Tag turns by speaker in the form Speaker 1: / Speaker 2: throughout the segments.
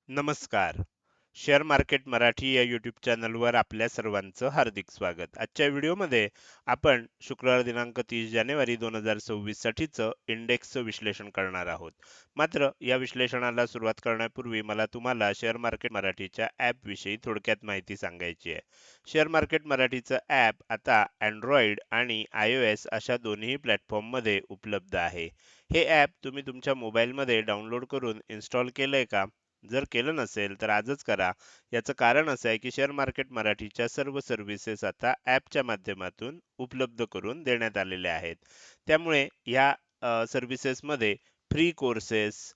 Speaker 1: नमस्कार. Share market Marathi या YouTube चॅनलवर आपल्या सर्वांचं हार्दिक स्वागत. आजच्या व्हिडिओमध्ये आपण शुक्रवार दिनांक 30 जानेवारी 2026 साठीचं इंडेक्सचं विश्लेषण करणार आहोत. मात्र या विश्लेषणाला सुरुवात करण्यापूर्वी मला तुम्हाला शेअर मार्केट मराठीच्या ॲपविषयी थोडक्यात माहिती सांगायची आहे. शेअर मार्केट मराठीचं ॲप आता Android आणि iOS अशा दोन्ही प्लॅटफॉर्ममध्ये उपलब्ध आहे. हे ॲप तुम्ही तुमच्या मोबाईलमध्ये डाउनलोड करून इन्स्टॉल केलंय का? जर केलं नसेल तर आजच करा. याचं कारण असं आहे की शेअर मार्केट मराठीच्या सर्व सर्व्हिसेस आता ॲपच्या माध्यमातून उपलब्ध करून देण्यात आलेल्या आहेत. त्यामुळे ह्या सर्व्हिसेसमध्ये फ्री कोर्सेस,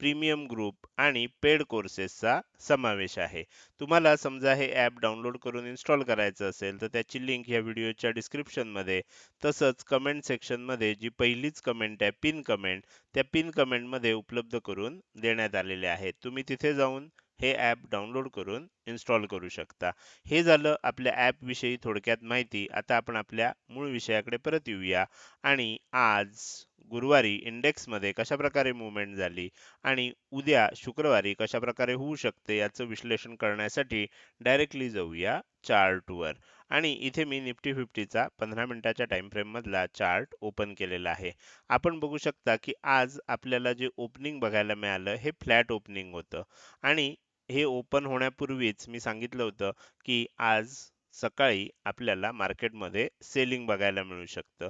Speaker 1: प्रीमियम ग्रुप आणि पेड कोर्सेसचा समावेश आहे. तुम्हाला समजा हे ॲप डाउनलोड करून इन्स्टॉल करायचं असेल तर त्याची लिंक या व्हिडिओच्या डिस्क्रिप्शनमध्ये तसंच कमेंट सेक्शनमध्ये जी पहिलीच कमेंट आहे पिन कमेंट त्या पिन कमेंटमध्ये उपलब्ध करून देण्यात आलेले आहेत. तुम्ही तिथे जाऊन हे ॲप डाउनलोड करून इन्स्टॉल करू शकता. हे झालं आपल्या ॲप विषयी थोडक्यात माहिती. आता आपण आपल्या मूळ विषयाकडे परत येऊया आणि आज गुरुवारी इंडेक्समध्ये कशाप्रकारे मूव्हमेंट झाली आणि उद्या शुक्रवारी कशाप्रकारे होऊ शकते याचं विश्लेषण करण्यासाठी डायरेक्टली जाऊया चार्टवर. आणि इथे मी निफ्टी 50चा 15 मिनिटाच्या टाइम फ्रेम मधला चार्ट ओपन केलेला आहे. आपण बघू शकता की आज आपल्याला जे ओपनिंग बघायला मिळालं हे फ्लॅट ओपनिंग होतं आणि हे ओपन होण्यापूर्वीच मी सांगितलं होतं की आज सकाळी आपल्याला मार्केटमध्ये सेलिंग बघायला मिळू शकतं.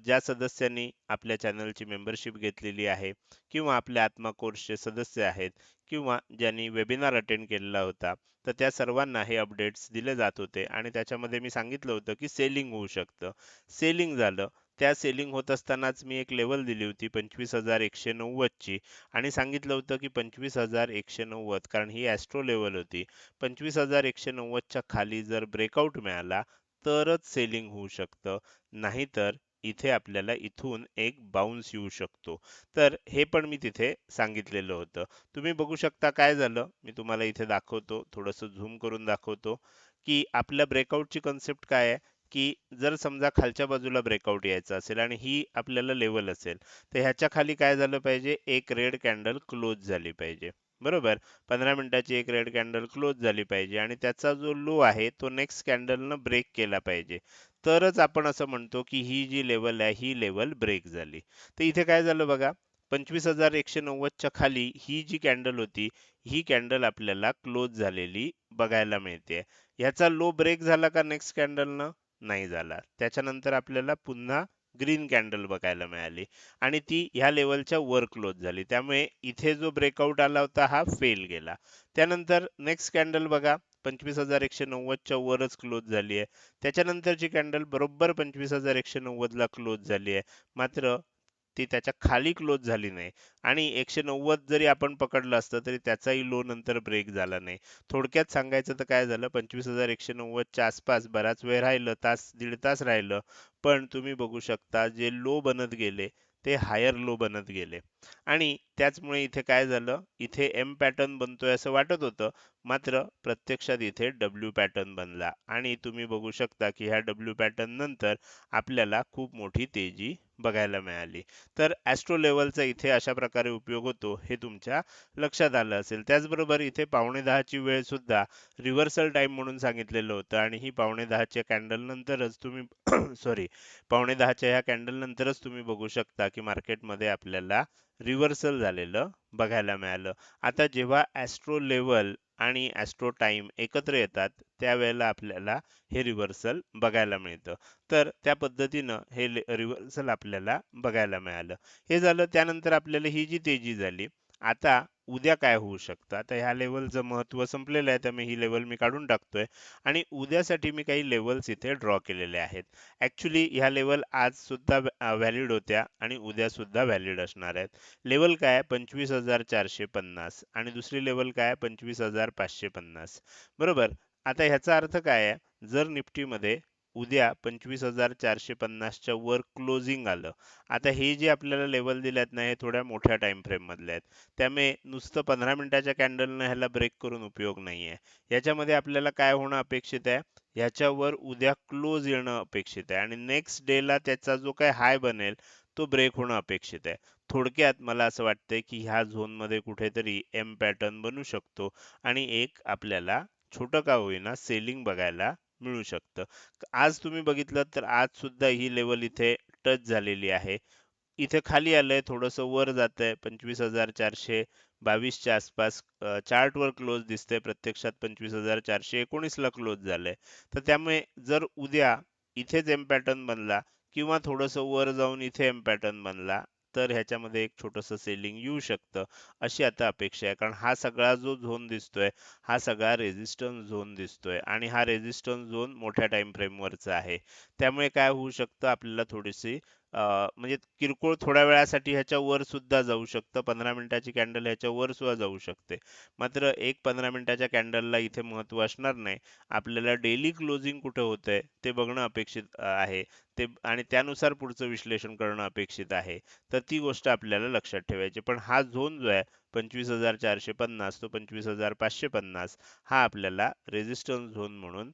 Speaker 1: ज्या सदस्यांनी आपल्या चॅनलची मेंबरशिप घेतलेली आहे किंवा आपल्या आत्मा कोर्सचे सदस्य आहेत किंवा ज्यांनी वेबिनार अटेंड केलेला होता तर त्या सर्वांना हे अपडेट्स दिले जात होते आणि त्याच्यामध्ये मी सांगितलं होतं की सेलिंग होऊ शकतं. सेलिंग झालं. त्या सेलिंग होत असतानाच मी एक लेवल दिली होती 25,190 ची आणि सांगितलं होतं की 25,190 कारण ही ॲस्ट्रो लेवल होती. 25,190 च्या खाली जर ब्रेकआउट मिळाला तरच सेलिंग होऊ शकतं. नाहीतर इथे आपल्याला इथून एक बाउन्स येऊ शकतो. तर हे पण मी तिथे सांगितलेलं होतं. तुम्ही बघू शकता काय झालं. मी तुम्हाला इथे दाखवतो. थोडंसं झूम करून दाखवतो, की आपल्या ब्रेकआउटची कन्सेप्ट काय आहे, की जर समजा खालच्या बाजूला ब्रेकआउट यायचं असेल आणि ही आपल्याला लेवल असेल, तर ह्याच्या खाली काय झालं पाहिजे? एक रेड कॅन्डल क्लोज झाली पाहिजे. बरोबर? 15 मिनिटाची एक रेड कॅन्डल क्लोज झाली पाहिजे आणि त्याचा जो लो आहे तो नेक्स्ट कॅन्डलनं ब्रेक केला पाहिजे. तरच आपण असं म्हणतो की ही जी लेवल आहे ही लेवल ब्रेक झाली. तर इथे काय झालं बघा 25,190 च्या खाली ही जी कॅन्डल होती ही कॅन्डल आपल्याला क्लोज झालेली बघायला मिळते. ह्याचा लो ब्रेक झाला का नेक्स्ट कॅन्डलनं? नाही झाला. त्याच्यानंतर आपल्याला पुन्हा ग्रीन कॅन्डल बघायला मिळाली आणि ती ह्या लेवलच्या वर क्लोज झाली. त्यामुळे इथे जो ब्रेकआउट आला होता हा फेल गेला. त्यानंतर नेक्स्ट कॅन्डल बघा 25,190 च्या वरच क्लोज झाली आहे. त्याच्यानंतरची कॅन्डल बरोबर 25,190 ला क्लोज झाली आहे. मात्र ती त्याच्या खाली क्लोज झाली नाही आणि 190 जरी आपण पकडलं असतं तरी त्याचाही लो नंतर ब्रेक झाला नाही. थोडक्यात सांगायचं तर काय झालं 25,190 च्या आसपास बराच वेळ राहिलं, तास दीड तास राहिलं. पण तुम्ही बघू शकता जे लो बनत गेले ते हायर लो बनत गेले आणि त्याचमुळे इथे काय झालं, इथे एम पॅटर्न बनतोय असं वाटत होतं. मात्र प्रत्यक्षात इथे डब्ल्यू पॅटर्न बनला आणि तुम्ही बघू शकता की ह्या डब्ल्यू पॅटर्न नंतर आपल्याला खूप मोठी तेजी बघायला मिळाली. तर ॲस्ट्रो लेवलचा इथे अशा प्रकारे उपयोग होतो हे तुमच्या लक्षात आलं असेल. त्याचबरोबर इथे 9:45 ची वेळ सुद्धा रिव्हर्सल टाइम म्हणून सांगितलेलं होतं आणि ही 9:45 च्या कॅन्डल नंतरच तुम्ही सॉरी 9:45 च्या ह्या कॅन्डल नंतरच तुम्ही बघू शकता की मार्केटमध्ये आपल्याला रिव्हर्सल झालेलं बघायला मिळालं. आता जेव्हा ॲस्ट्रो लेवल आणि ॲस्ट्रो टाइम एकत्र येतात त्यावेळेला आपल्याला हे रिव्हर्सल बघायला मिळतं. तर त्या पद्धतीनं हे रिव्हर्सल आपल्याला बघायला मिळालं. हे झालं त्यानंतर आपल्याला ही जी तेजी झाली. आता उद्या काय होऊ शकतं? आता ह्या लेव्हलचं महत्त्व संपलेलं आहे त्यामुळे ही लेव्हल मी काढून टाकतोय आणि उद्यासाठी मी काही लेव्हल्स इथे ड्रॉ केलेले आहेत. ॲक्चुअली ह्या लेव्हल आज सुद्धा व्हॅलिड होत्या आणि उद्या सुद्धा व्हॅलिड असणार आहेत. लेव्हल काय आहे 25,450 आणि दुसरी लेव्हल काय आहे 25,550 बरोबर. आता ह्याचा अर्थ काय आहे जर निफ्टीमध्ये उद्या 25,450 च्या वर क्लोजिंग आलं. आता हे जे आपल्याला लेवल दिल्यात ना हे थोड्या मोठ्या टाइम फ्रेम मधले आहेत. त्यामुळे नुसतं 15 मिनिटाच्या कॅन्डलनं ह्याला ब्रेक करून उपयोग नाहीये. याच्यामध्ये आपल्याला काय होणं अपेक्षित आहे? ह्याच्यावर उद्या क्लोज येणं अपेक्षित आहे आणि नेक्स्ट डे ला त्याचा जो काही हाय बनेल तो ब्रेक होणं अपेक्षित आहे. थोडक्यात मला असं वाटतंय की ह्या झोनमध्ये कुठेतरी एम पॅटर्न बनू शकतो आणि एक आपल्याला छोटं का होईना सेलिंग बघायला मिळू शकतं. आज तुम्ही बघितलं तर आज सुद्धा ही लेवल इथे टच झालेली आहे. इथे खाली आलंय, थोडंसं वर जातंय 25,422 च्या आसपास चार्टवर क्लोज दिसतंय. प्रत्यक्षात 25,419 ला क्लोज झालंय. तर त्यामुळे जर उद्या इथेच एम पॅटर्न बनला किंवा थोडंसं वर जाऊन इथे एम पॅटर्न बनला, तर ह्याच्यामध्ये एक छोटंसं सेलिंग येऊ शकतं, अशी आता अपेक्षा आहे. कारण हा सगळा जो झोन दिसतोय, हा सगळा रेझिस्टन्स झोन दिसतोय आणि हा रेझिस्टन्स झोन मोठ्या टाइम फ्रेमवरचा आहे. त्यामुळे काय होऊ शकतं, आपल्याला थोडीशी म्हणजे किरकोळ थोड्या वेळासाठी ह्याच्या वर सुद्धा जाऊ शकतं. 15 मिनिटाची कॅन्डल ह्याच्या वर सुद्धा जाऊ शकते. मात्र एक 15 मिनिटाच्या कॅन्डलला इथे महत्त्व असणार नाही. आपल्याला डेली क्लोजिंग कुठे होतंय ते बघणं अपेक्षित आहे. ते आणि त्यानुसार पुढचं विश्लेषण करणं अपेक्षित आहे. तर ती गोष्ट आपल्याला लक्षात ठेवायची. पण हा झोन जो आहे 25,450 तो 25,550 हा आपल्याला रेझिस्टन्स झोन म्हणून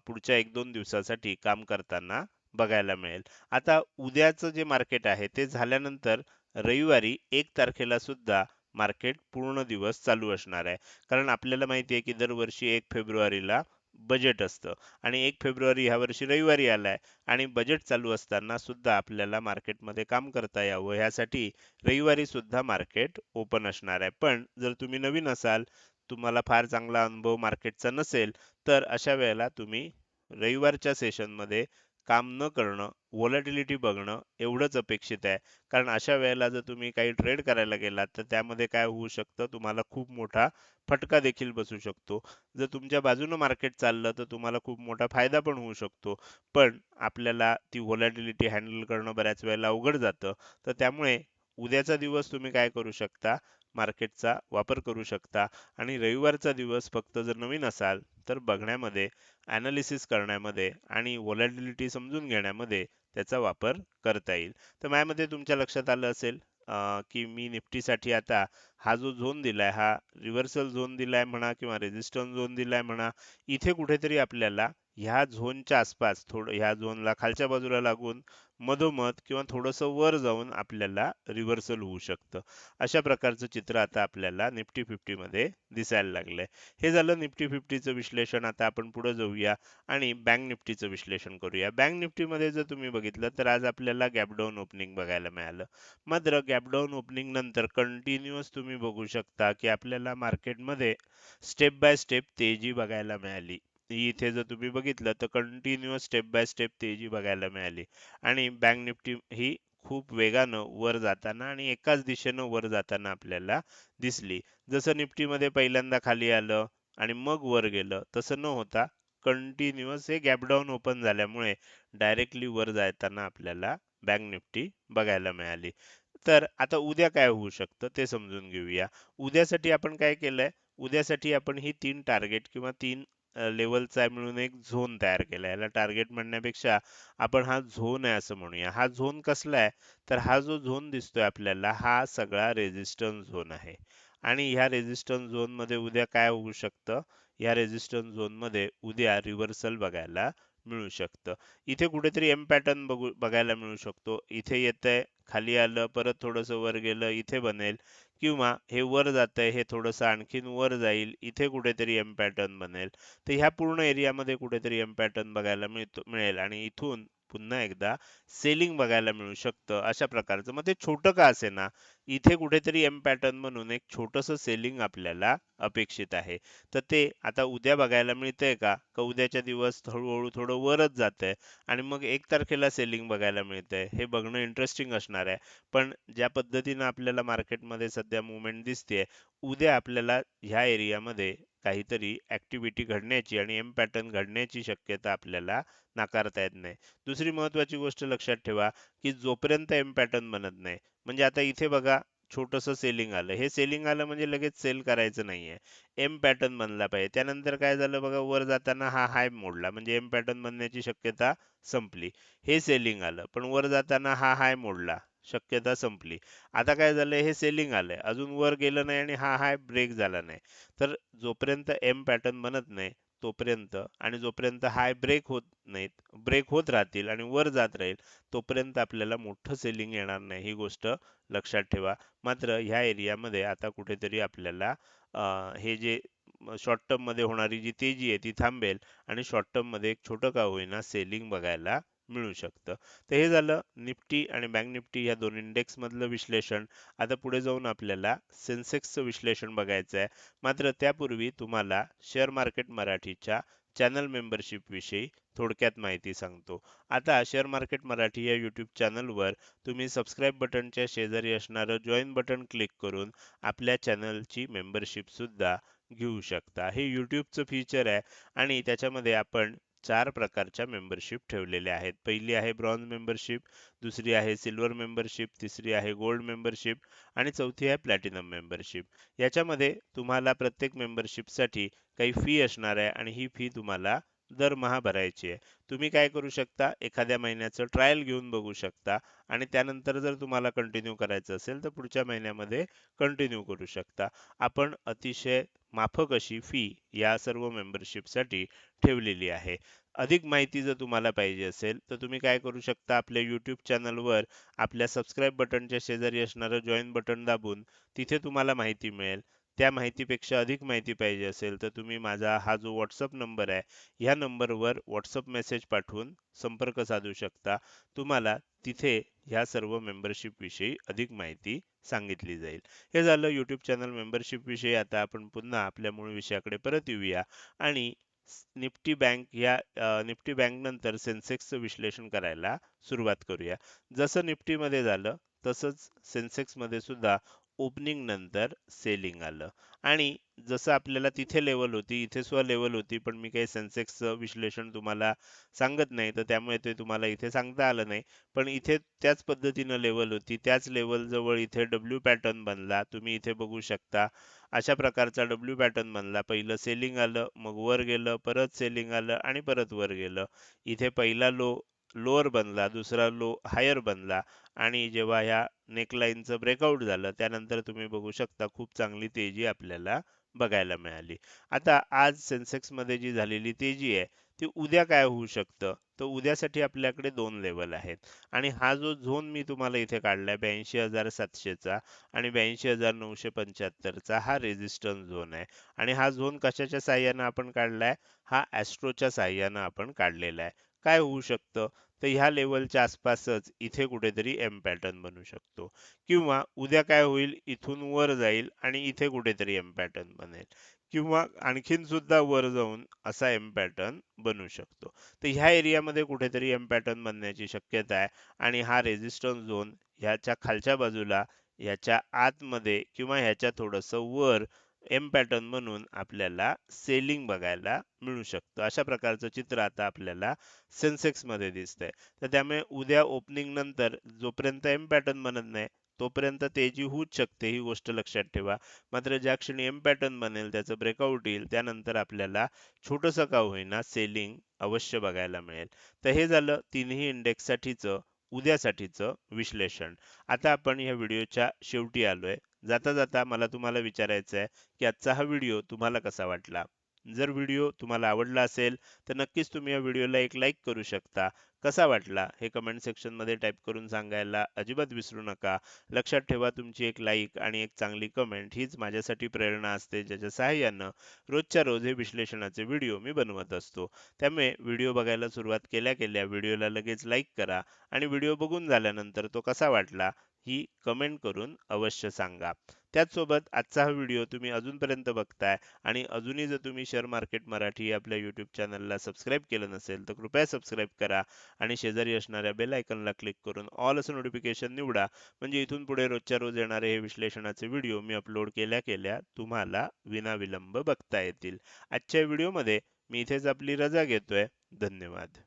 Speaker 1: पुढच्या 1-2 दिवसासाठी काम करताना बघायला मिळेल. आता उद्याचं जे मार्केट आहे ते झाल्यानंतर रविवारी 1 तारखेला सुद्धा मार्केट पूर्ण दिवस चालू असणार आहे. कारण आपल्याला माहिती आहे की दरवर्षी 1 फेब्रुवारीला बजेट असतं आणि 1 फेब्रुवारी ह्या वर्षी रविवारी आलाय आणि बजेट चालू असताना सुद्धा आपल्याला मार्केटमध्ये काम करता यावं ह्यासाठी रविवारी सुद्धा मार्केट ओपन असणार आहे. पण जर तुम्ही नवीन असाल, तुम्हाला फार चांगला अनुभव मार्केटचा नसेल, तर अशा वेळेला तुम्ही रविवारच्या सेशनमध्ये काम न करणं, व्हॉलॅटिलिटी बघणं एवढंच अपेक्षित आहे. कारण अशा वेळेला जर तुम्ही काही ट्रेड करायला गेलात, तर त्यामध्ये काय होऊ शकतं, तुम्हाला खूप मोठा फटका देखील बसू शकतो. जर तुमच्या बाजूनं मार्केट चाललं, तर तुम्हाला खूप मोठा फायदा पण होऊ शकतो. पण आपल्याला ती व्हॉलॅटिलिटी हँडल करणं बऱ्याच वेळेला अवघड जातं. तर त्यामुळे उद्याचा दिवस तुम्ही काय करू शकता, मार्केटचा वापर करू शकता आणि रविवारचा दिवस फक्त जर नवीन असाल, तर बघण्यामध्ये, ॲनालिसिस करण्यामध्ये आणि व्हॉलॅटिलिटी समजून घेण्यामध्ये त्याचा वापर करता येईल. तर माझ्या मते तुमच्या लक्षात आलं असेल की मी निफ्टीसाठी आता हा जो झोन दिलाय, हा रिव्हर्सल झोन दिलाय म्हणा किंवा रेझिस्टन्स झोन दिलाय म्हणा, इथे कुठेतरी आपल्याला ह्या झोनच्या आसपास थोडं ह्या झोनला खालच्या बाजूला लागून मधोमध किंवा थोडंसं वर जाऊन आपल्याला रिव्हर्सल होऊ शकतं. अशा प्रकारचं चित्र आता आपल्याला निफ्टी 50 मध्ये दिसायला लागलंय. हे झालं निफ्टी 50चं विश्लेषण. आता आपण पुढे जाऊया आणि बँक निफ्टीचं विश्लेषण करूया. बँक निफ्टीमध्ये जर तुम्ही बघितलं तर आज आपल्याला गॅप डाऊन ओपनिंग बघायला मिळालं. मात्र गॅप डाऊन ओपनिंग नंतर कंटिन्युअस तुम्ही बघू शकता की आपल्याला मार्केटमध्ये स्टेप बाय स्टेप तेजी बघायला मिळाली. इथे जर तुम्ही बघितलं तर कंटिन्युअस स्टेप बाय स्टेप तेजी बघायला मिळाली आणि बँक निफ्टी ही खूप वेगानं वर जाताना आणि एकाच दिशेनं वर जाताना आपल्याला दिसली. जसं निफ्टीमध्ये पहिल्यांदा खाली आलं आणि मग वर गेलं, तसं न होता कंटिन्युअस हे गॅप डाऊन ओपन झाल्यामुळे डायरेक्टली वर जाताना आपल्याला बँक निफ्टी बघायला मिळाली. तर आता उद्या काय होऊ शकतं ते समजून घेऊया. उद्यासाठी आपण काय केलंय, उद्यासाठी आपण ही 3 टार्गेट किंवा 3 लेव्हलचा मिळून एक झोन तयार केला. याला टार्गेट म्हणण्यापेक्षा आपण हा झोन आहे असं म्हणूया. हा झोन कसला आहे, तर हा जो झोन दिसतोय आपल्याला, हा सगळा रेझिस्टन्स झोन आहे आणि ह्या रेझिस्टन्स झोनमध्ये उद्या काय होऊ शकतं, या रेझिस्टन्स झोनमध्ये उद्या रिव्हर्सल बघायला मिळू शकतं. इथे कुठेतरी एम पॅटर्न बघायला मिळू शकतो. इथे येतंय, खाली आलं, परत थोडंसं वर गेलं, इथे बनेल किंवा हे वर जातंय, हे थोडंसं आणखीन वर जाईल, इथे कुठेतरी एम पॅटर्न बनेल. तर ह्या पूर्ण एरियामध्ये कुठेतरी एम पॅटर्न बघायला मिळेल आणि इथून पुन्हा एकदा सेलिंग बघायला मिळू शकतं, अशा प्रकारचं. मग ते छोटं का असेना, इथे कुठेतरी एम पॅटर्न म्हणून एक छोटंसं सेलिंग आपल्याला अपेक्षित आहे. तर ते आता उद्या बघायला मिळतंय का? का उद्याच्या दिवस हळूहळू थोडं वरच जातंय आणि मग 1 तारखेला सेलिंग बघायला मिळतंय, हे बघणं इंटरेस्टिंग असणार आहे. पण ज्या पद्धतीनं आपल्याला मार्केटमध्ये सध्या मूव्हमेंट दिसतेय, उद्या आपल्याला ह्या एरियामध्ये काहीतरी ऍक्टिव्हिटी घडण्याची आणि एम पॅटर्न घडण्याची शक्यता आपल्याला नाकारता येत नाही. दुसरी महत्वाची गोष्ट लक्षात ठेवा की जोपर्यंत एम पॅटर्न बनत नाही, म्हणजे आता इथे बघा छोटंसं सेलिंग आलं, हे सेलिंग आलं म्हणजे लगेच सेल करायचं नाहीये. एम पॅटर्न बनला पाहिजे. त्यानंतर काय झालं बघा, वर जाताना हा हाय मोडला म्हणजे एम पॅटर्न बनण्याची शक्यता संपली. हे सेलिंग आलं, पण वर जाताना हा हाय मोडला, शक्यता संपली. आता काय झालंय, हे सेलिंग आलंय, अजून वर गेलं नाही आणि हा हाय ब्रेक झाला नाही. तर जोपर्यंत एम पॅटर्न बनत नाही, तोपर्यंत आणि जोपर्यंत हाय ब्रेक होत नाहीत, ब्रेक होत राहतील आणि वर जात राहील, तोपर्यंत आपल्याला मोठं सेलिंग येणार नाही, ही गोष्ट लक्षात ठेवा. मात्र ह्या एरियामध्ये आता कुठेतरी आपल्याला हे जे शॉर्ट टर्म मध्ये होणारी जी तेजी आहे ती थांबेल आणि शॉर्ट टर्म मध्ये एक छोटं का होईना सेलिंग बघायला मिळू शकतं. तर हे झालं निफ्टी आणि बँक निफ्टी या दोन इंडेक्स मधलं विश्लेषण. आता पुढे जाऊन आपल्याला सेन्सेक्सचं विश्लेषण बघायचं आहे. मात्र त्यापूर्वी तुम्हाला शेअर मार्केट मराठीच्या चॅनल मेंबरशिप विषयी थोडक्यात माहिती सांगतो. आता शेअर मार्केट मराठी या यूट्यूब चॅनलवर तुम्ही सबस्क्राईब बटनच्या शेजारी असणारं जॉईन बटन क्लिक करून आपल्या चॅनलची मेंबरशिप सुद्धा घेऊ शकता. हे यूट्यूबचं फीचर आहे आणि त्याच्यामध्ये आपण 4 प्रकारच्या मेंबरशिप ठेवलेल्या आहेत. पहिली आहे ब्रॉन्झ मेंबरशिप, दुसरी आहे सिल्वर मेंबरशिप, तिसरी आहे गोल्ड मेंबरशिप आणि चौथी आहे प्लॅटिनम मेंबरशिप. याच्यामध्ये तुम्हाला प्रत्येक मेंबरशिपसाठी काही फी असणार आहे आणि ही फी तुम्हाला दरमहा भरायची आहे. तुम्ही काय करू शकता, एखाद्या महिन्याचं ट्रायल घेऊन बघू शकता आणि त्यानंतर जर तुम्हाला कंटिन्यू करायचं असेल तर पुढच्या महिन्यामध्ये कंटिन्यू करू शकता. आपण अतिशय माफक अशी फी या सर्व मेंबरशिपसाठी ठेवलेली आहे. अधिक माहिती जर तुम्हाला पाहिजे असेल तर तुम्ही काय करू शकता, आपल्या यूट्यूब चॅनलवर आपल्या सबस्क्राईब बटनच्या शेजारी असणारं जॉईन बटन दाबून तिथे तुम्हाला माहिती मिळेल. त्या माहितीपेक्षा अधिक माहिती पाहिजे असेल तर तुम्ही माझा हा जो व्हॉट्सअप नंबर आहे ह्या नंबरवर व्हॉट्सअप मेसेज पाठवून संपर्क साधू शकता. तुम्हाला तिथे ह्या सर्व मेंबरशिप विषयी अधिक माहिती सांगितली जाईल. हे झालं यूट्यूब चॅनल मेंबरशिप विषयी. आता आपण पुन्हा आपल्या मूळ विषयाकडे परत येऊया आणि निफ्टी बँक या निफ्टी बँक नंतर सेन्सेक्सचं विश्लेषण करायला सुरुवात करूया. जसं निफ्टीमध्ये झालं तसंच सेन्सेक्समध्ये सुद्धा ओपनिंग नंतर सेलिंग आलं आणि जसं आपल्याला तिथे लेवल होती, इथे सुद्धा लेवल होती, पण मी काही सेन्सेक्सचं विश्लेषण तुम्हाला सांगत नाही, तर त्यामुळे ते तुम्हाला इथे सांगता आलं नाही. पण इथे त्याच पद्धतीनं लेवल होती, त्याच लेवल जवळ इथे डब्ल्यू पॅटर्न बनला. तुम्ही इथे बघू शकता अशा प्रकारचा डब्ल्यू पॅटर्न बनला. पहिलं सेलिंग आलं, मग वर गेलं, परत सेलिंग आलं आणि परत वर गेलं. इथे पहिला लो लोअर बनला, दुसरा लो हायर बनला आणि जेव्हा ह्या नेकलाईनचं ब्रेकआउट झालं त्यानंतर तुम्ही बघू शकता खूप चांगली तेजी आपल्याला बघायला मिळाली. आता आज सेन्सेक्स मध्ये जी झालेली तेजी आहे ती उद्या काय होऊ शकतं, तर उद्यासाठी आपल्याकडे दोन लेवल आहेत आणि हा जो झोन मी तुम्हाला इथे काढलाय 82,700चा आणि 82,975चा हा रेझिस्टन्स झोन आहे आणि हा झोन कशाच्या साह्यानं आपण काढलाय, हा ॲस्ट्रोच्या साह्यानं आपण काढलेला आहे. काय होऊ शकतं, तर ह्या लेवलच्या आसपासच इथे कुठेतरी एम पॅटर्न बनू शकतो किंवा उद्या काय होईल, इथून वर जाईल आणि इथे कुठेतरी एम पॅटर्न बनेल किंवा आणखीन सुद्धा वर जाऊन असा एम पॅटर्न बनू शकतो. तर ह्या एरियामध्ये कुठेतरी एम पॅटर्न बनण्याची शक्यता आहे आणि हा रेझिस्टन्स झोन ह्याच्या खालच्या बाजूला ह्याच्या आतमध्ये किंवा ह्याच्या थोडंसं वर एम पॅटर्न बनून आपल्याला सेलिंग बघायला मिळू शकतं. अशा प्रकारचं चित्र आता आपल्याला सेन्सेक्स मध्ये दिसतंय. तर त्यामुळे उद्या ओपनिंग नंतर जोपर्यंत एम पॅटर्न बनत नाही तोपर्यंत तेजी होऊच शकते, ही गोष्ट लक्षात ठेवा. मात्र ज्या क्षणी एम पॅटर्न बनेल, त्याचं ब्रेकआउट येईल, त्यानंतर आपल्याला छोटंसं का होईना सेलिंग अवश्य बघायला मिळेल. तर हे झालं तिन्ही इंडेक्स साठीचं उद्यासाठीचं विश्लेषण. आता आपण या व्हिडिओच्या शेवटी आलोय. जाता जाता मला तुम्हाला विचारायचं आहे की आजचा हा व्हिडिओ तुम्हाला कसा वाटला. जर व्हिडिओ तुम्हाला आवडला असेल तर नक्कीच तुम्ही या व्हिडिओला एक लाईक करू शकता. कसा वाटला हे कमेंट सेक्शन मध्ये टाईप करून सांगायला अजिबात विसरू नका. लक्षात ठेवा, तुमची एक लाईक आणि एक चांगली कमेंट हीच माझ्यासाठी प्रेरणा असते, ज्याच्या सहाय्यानं रोजच्या रोज हे विश्लेषणाचे व्हिडिओ मी बनवत असतो. त्यामुळे व्हिडिओ बघायला सुरुवात केल्या केल्या व्हिडिओला लगेच लाईक करा आणि व्हिडिओ बघून झाल्यानंतर तो कसा वाटला ही कमेंट करून अवश्य सांगा. त्याचसोबत आजचा हा व्हिडिओ तुम्ही अजूनपर्यंत बघताय आणि अजूनही जर तुम्ही शेअर मार्केट मराठी आपल्या यूट्यूब चॅनलला सबस्क्राईब केलं नसेल तर कृपया सबस्क्राईब करा आणि शेजारी असणाऱ्या बेल आयकॉनला क्लिक करून ऑल असं नोटिफिकेशन निवडा. म्हणजे इथून पुढे रोजच्या रोज येणारे हे विश्लेषणाचे व्हिडिओ मी अपलोड केल्या केल्या तुम्हाला विनाविलंब बघता येतील. आजच्या व्हिडिओमध्ये मी इथेच आपली रजा घेतोय. धन्यवाद.